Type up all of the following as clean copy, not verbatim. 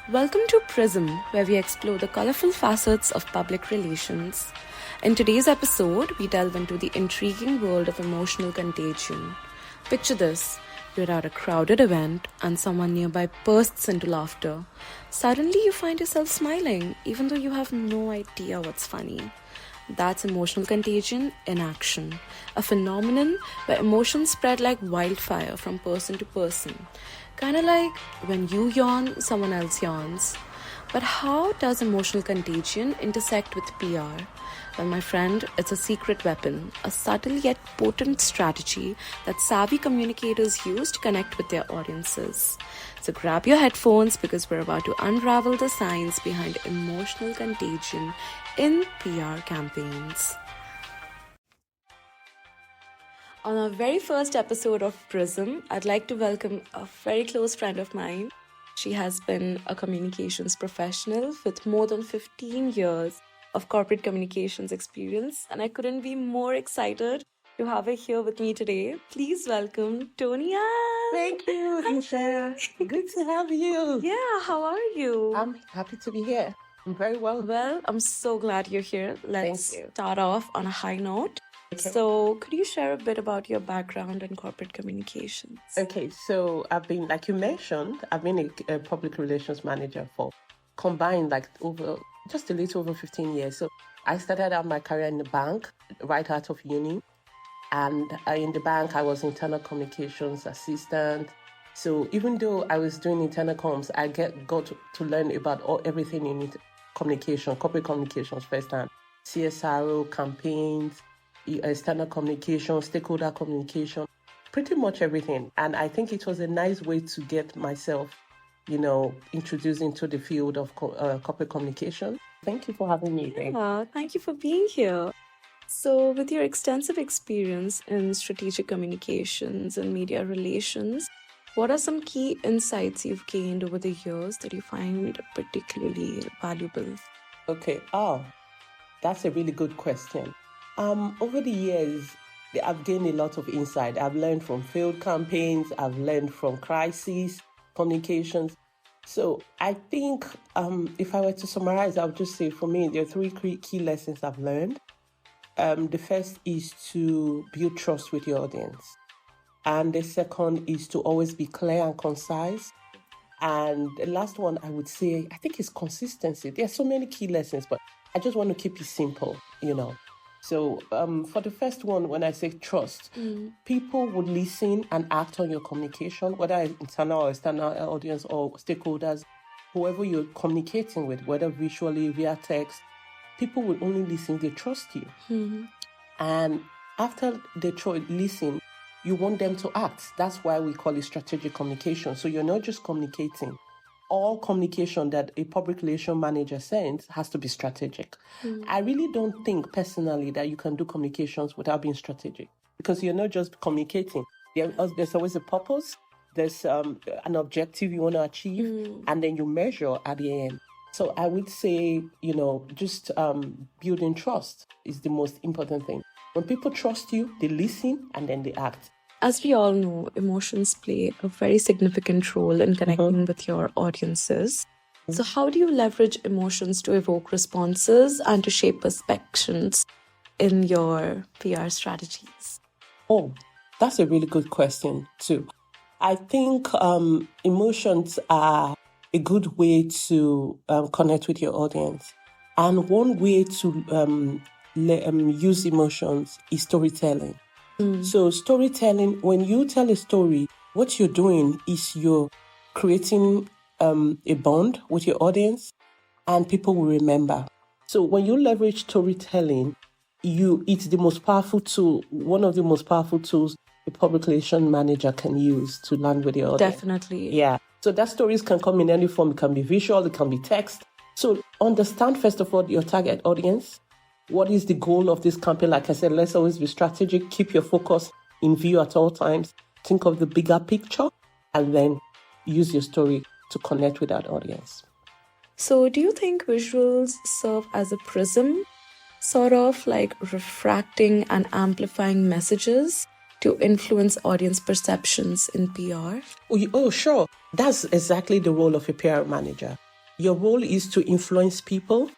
Welcome to PRism, where we explore the colorful facets of public relations. In today's episode, we delve into the intriguing world of emotional contagion. Picture this: you're at a crowded event and someone nearby bursts into laughter. Suddenly, you find yourself smiling, even though you have no idea what's funny. That's emotional contagion in action, a phenomenon where emotions spread like wildfire from person to person. Kinda like when you yawn, someone else yawns. But how does emotional contagion intersect with PR? Well, my friend, it's a secret weapon, a subtle yet potent strategy that savvy communicators use to connect with their audiences. So grab your headphones because we're about to unravel the science behind emotional contagion in PR campaigns. On our very first episode of PRism, I'd like to welcome a very close friend of mine. She has been a communications professional with more than 15 years of corporate communications experience, and I couldn't be more excited to have her here with me today. Please welcome Tony Ann. Thank you, Sarah. Good to have you. Yeah, how are you? I'm happy to be here. I'm very well. Well, I'm so glad you're here. Let's Thank you. start off on a high note. Okay. So, could you share a bit about your background in corporate communications? Okay, so I've been, like you mentioned, I've been a public relations manager for combined just a little over 15 years. So I started out my career in the bank right out of uni. And in the bank, I was internal communications assistant. So even though I was doing internal comms, I got to learn about everything in communication, corporate communications firsthand. CSRO, campaigns, external communication, stakeholder communication, pretty much everything. And I think it was a nice way to get myself, introduced into the field of corporate communication. Thank you for having me. Thank you for being here. So, with your extensive experience in strategic communications and media relations, what are some key insights you've gained over the years that you find particularly valuable? Okay. That's a really good question. Over the years, I've gained a lot of insight. I've learned from failed campaigns. I've learned from crisis communications. So I think if I were to summarize, I would just say for me, there are three key lessons I've learned. The first is to build trust with your audience. And the second is to always be clear and concise. And the last one I would say, I think is consistency. There are so many key lessons, but I just want to keep it simple, So for the first one, when I say trust, people would listen and act on your communication, whether internal or external audience or stakeholders, whoever you're communicating with, whether visually, via text, people will only listen if they trust you. Mm-hmm. And after they listen, you want them to act. That's why we call it strategic communication. So you're not just communicating. All communication that a public relation manager sends has to be strategic. I really don't think personally that you can do communications without being strategic, because you're not just communicating. There's always a purpose. There's an objective you want to achieve, and then you measure at the end. So I would say, just building trust is the most important thing. When people trust you, they listen and then they act. As we all know, emotions play a very significant role in connecting with your audiences. So how do you leverage emotions to evoke responses and to shape perceptions in your PR strategies? Oh, that's a really good question too. I think emotions are a good way to connect with your audience. And one way to use emotions is storytelling. So storytelling, when you tell a story, what you're doing is you're creating a bond with your audience, and people will remember. So when you leverage storytelling, it's the most powerful tool, one of the most powerful tools a public relation manager can use to land with your audience. Definitely. Yeah. So that stories can come in any form. It can be visual, it can be text. So understand, first of all, your target audience. What is the goal of this campaign? Like I said, let's always be strategic. Keep your focus in view at all times. Think of the bigger picture and then use your story to connect with that audience. So do you think visuals serve as a prism, sort of like refracting and amplifying messages to influence audience perceptions in PR? Oh, sure. That's exactly the role of a PR manager. your role is to influence people,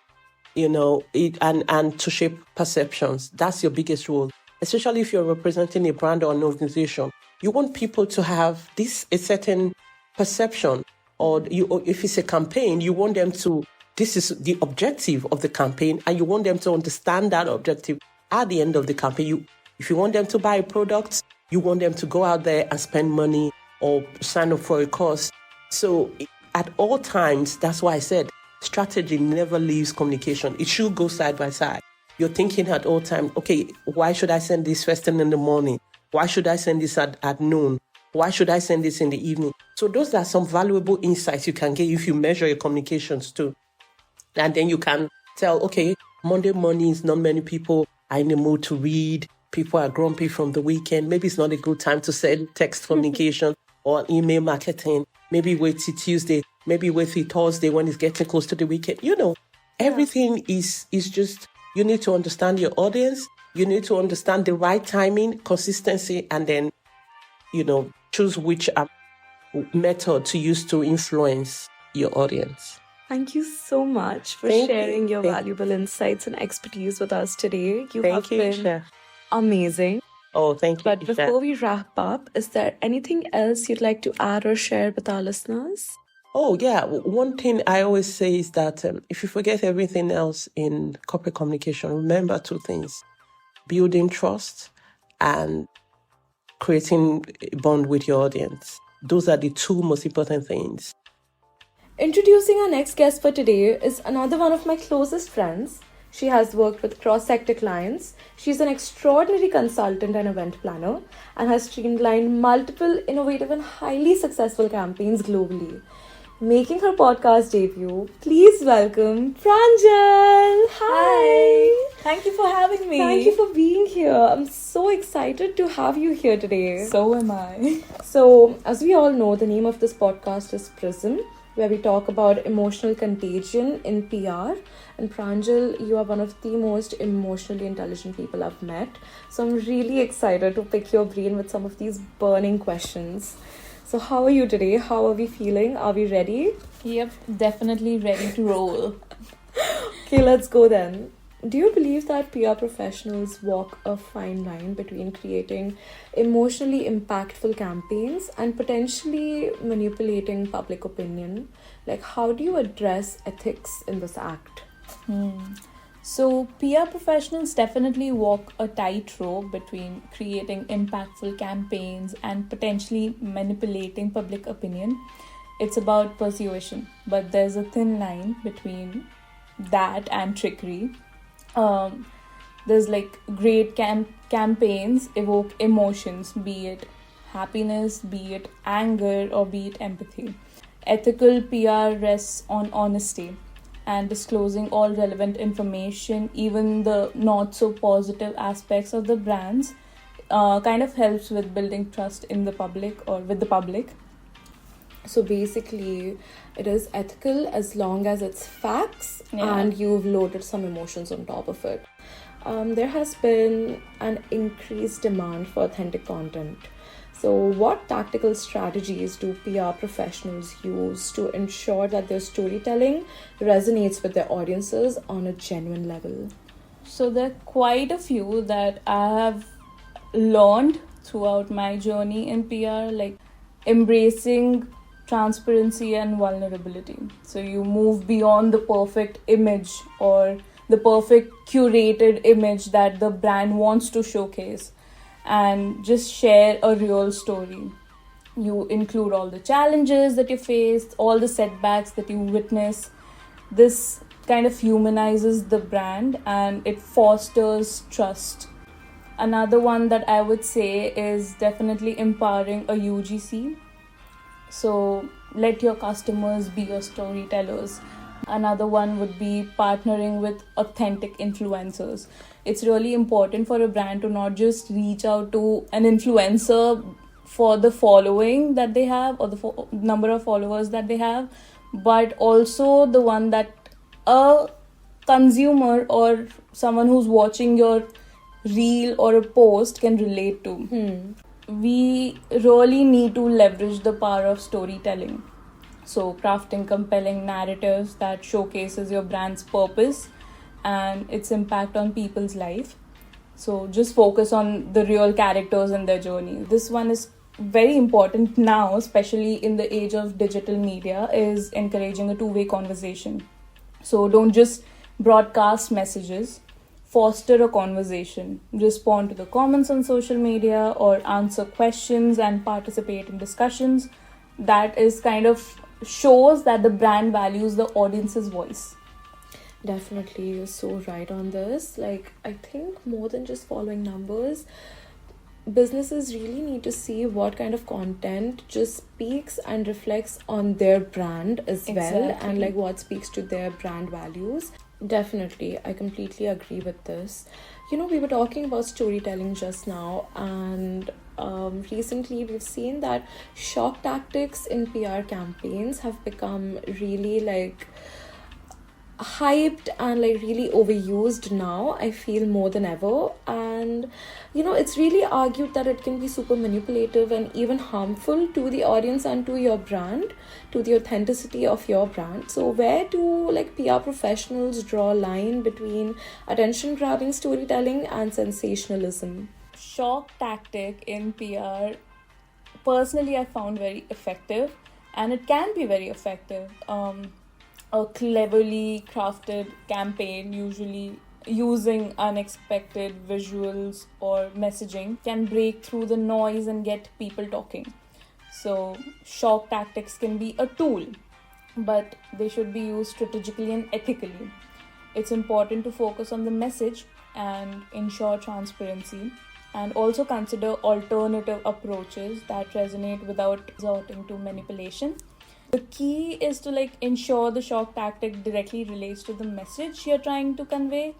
and to shape perceptions. That's your biggest role, especially if you're representing a brand or an organization. You want people to have a certain perception, or if it's a campaign, you want them to, this is the objective of the campaign, and you want them to understand that objective at the end of the campaign. If you want them to buy a product, you want them to go out there and spend money or sign up for a course. So at all times, that's why I said strategy never leaves communication. It should go side by side. You're thinking at all times, okay, why should I send this first thing in the morning? Why should I send this at noon? Why should I send this in the evening? So those are some valuable insights you can get if you measure your communications too. And then you can tell, okay, Monday mornings, not many people are in the mood to read. People are grumpy from the weekend. Maybe it's not a good time to send text communication or email marketing. Maybe wait till Tuesday. Maybe wait till Thursday when it's getting close to the weekend. Everything is just, you need to understand your audience. You need to understand the right timing, consistency, and then, choose which method to use to influence your audience. Thank you so much for sharing your valuable insights and expertise with us today. You have been amazing. Oh, thank you. But before we wrap up, is there anything else you'd like to add or share with our listeners? Oh, yeah. One thing I always say is that if you forget everything else in corporate communication, remember two things: building trust and creating a bond with your audience. Those are the two most important things. Introducing our next guest for today is another one of my closest friends. She has worked with cross-sector clients. She's an extraordinary consultant and event planner and has streamlined multiple innovative and highly successful campaigns globally. Making her podcast debut, please welcome Pranjal. Hi. Thank you for having me. Thank you for being here. I'm so excited to have you here today. So am I. So, as we all know, the name of this podcast is PRism, where we talk about emotional contagion in PR. And Pranjal, you are one of the most emotionally intelligent people I've met. So I'm really excited to pick your brain with some of these burning questions. So how are you today? How are we feeling? Are we ready? Yep, definitely ready to roll. Okay, let's go then. Do you believe that PR professionals walk a fine line between creating emotionally impactful campaigns and potentially manipulating public opinion? Like, how do you address ethics in this act? So, PR professionals definitely walk a tightrope between creating impactful campaigns and potentially manipulating public opinion. It's about persuasion, but there's a thin line between that and trickery. There's great campaigns evoke emotions, be it happiness, be it anger, or be it empathy. Ethical PR rests on honesty and disclosing all relevant information, even the not so positive aspects of the brands, kind of helps with building trust in the public or with the public. So basically, it is ethical as long as it's facts and you've loaded some emotions on top of it. There has been an increased demand for authentic content. So what tactical strategies do PR professionals use to ensure that their storytelling resonates with their audiences on a genuine level? So there are quite a few that I have learned throughout my journey in PR, like embracing transparency and vulnerability. So you move beyond the perfect image or the perfect curated image that the brand wants to showcase and just share a real story. You include all the challenges that you faced, all the setbacks that you witness. This kind of humanizes the brand and it fosters trust. Another one that I would say is definitely empowering a UGC. So let your customers be your storytellers. Another one would be partnering with authentic influencers. It's really important for a brand to not just reach out to an influencer for the following that they have or the number of followers that they have, but also the one that a consumer or someone who's watching your reel or a post can relate to. We really need to leverage the power of storytelling. So crafting compelling narratives that showcases your brand's purpose and its impact on people's life. So just focus on the real characters and their journey. This one is very important now, especially in the age of digital media, is encouraging a two-way conversation. So don't just broadcast messages, foster a conversation, respond to the comments on social media or answer questions and participate in discussions. That is kind of shows that the brand values the audience's voice. Definitely, you're so right on this. Like, I think more than just following numbers, businesses really need to see what kind of content just speaks and reflects on their brand as well, and like what speaks to their brand values. Definitely, I completely agree with this. You know, we were talking about storytelling just now, and recently we've seen that shock tactics in PR campaigns have become really like hyped and like really overused now, I feel, more than ever. And you know, it's really argued that it can be super manipulative and even harmful to the audience and to your brand, to the authenticity of your brand. So where do like PR professionals draw a line between attention grabbing storytelling and sensationalism? Shock tactic in PR, personally, I found very effective, and it can be very effective. A cleverly crafted campaign, usually using unexpected visuals or messaging, can break through the noise and get people talking. So shock tactics can be a tool, but they should be used strategically and ethically. It's important to focus on the message and ensure transparency, and also consider alternative approaches that resonate without resorting to manipulation. The key is to like ensure the shock tactic directly relates to the message you're trying to convey.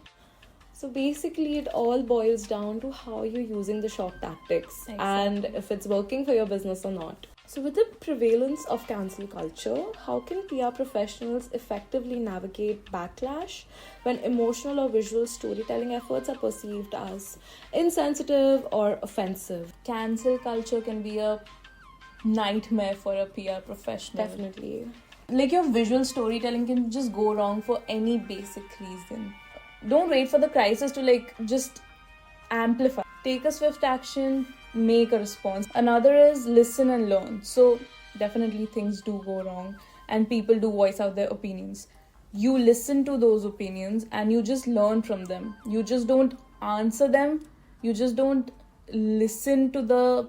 So basically, it all boils down to how you're using the shock tactics and if it's working for your business or not. So with the prevalence of cancel culture, how can PR professionals effectively navigate backlash when emotional or visual storytelling efforts are perceived as insensitive or offensive? Cancel culture can be a nightmare for a PR professional. Definitely. Like, your visual storytelling can just go wrong for any basic reason. Don't wait for the crisis to like just amplify. Take a swift action, make a response. Another is listen and learn. So definitely things do go wrong and people do voice out their opinions. You listen to those opinions and you just learn from them. You just don't answer them. You just don't listen to the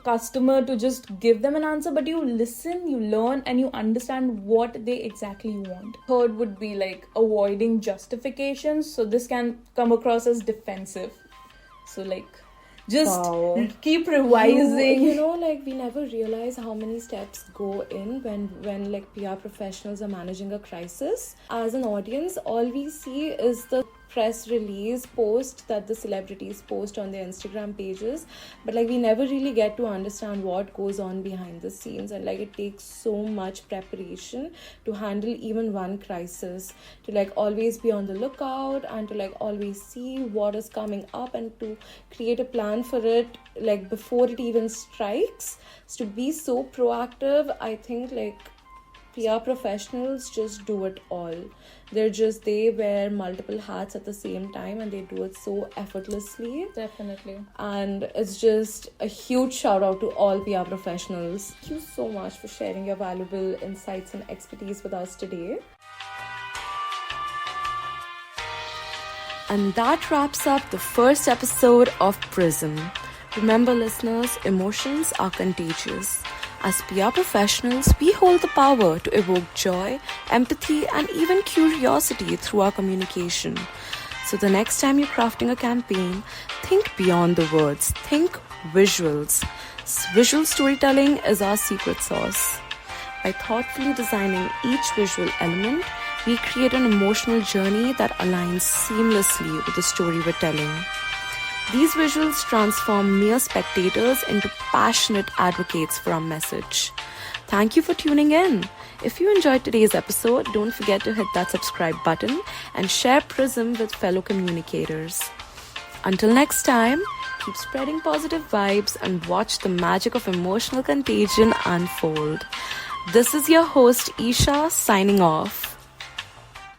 customer to just give them an answer, but you listen, you learn, and you understand what they exactly want. Third would be like avoiding justifications. So this can come across as defensive. So like just keep revising. You know, like we never realize how many steps go in when like PR professionals are managing a crisis. As an audience, all we see is the press release post that the celebrities post on their Instagram pages, but like we never really get to understand what goes on behind the scenes, and like it takes so much preparation to handle even one crisis, to like always be on the lookout and to like always see what is coming up and to create a plan for it like before it even strikes. So to be so proactive, I think like PR professionals just do it all. They wear multiple hats at the same time and they do it so effortlessly. Definitely. And it's just a huge shout out to all PR professionals. Thank you so much for sharing your valuable insights and expertise with us today. And that wraps up the first episode of PRism. Remember, listeners, emotions are contagious. As PR professionals, we hold the power to evoke joy, empathy, and even curiosity through our communication. So the next time you're crafting a campaign, think beyond the words, think visuals. Visual storytelling is our secret sauce. By thoughtfully designing each visual element, we create an emotional journey that aligns seamlessly with the story we're telling. These visuals transform mere spectators into passionate advocates for our message. Thank you for tuning in. If you enjoyed today's episode, don't forget to hit that subscribe button and share PRism with fellow communicators. Until next time, keep spreading positive vibes and watch the magic of emotional contagion unfold. This is your host, Isha, signing off.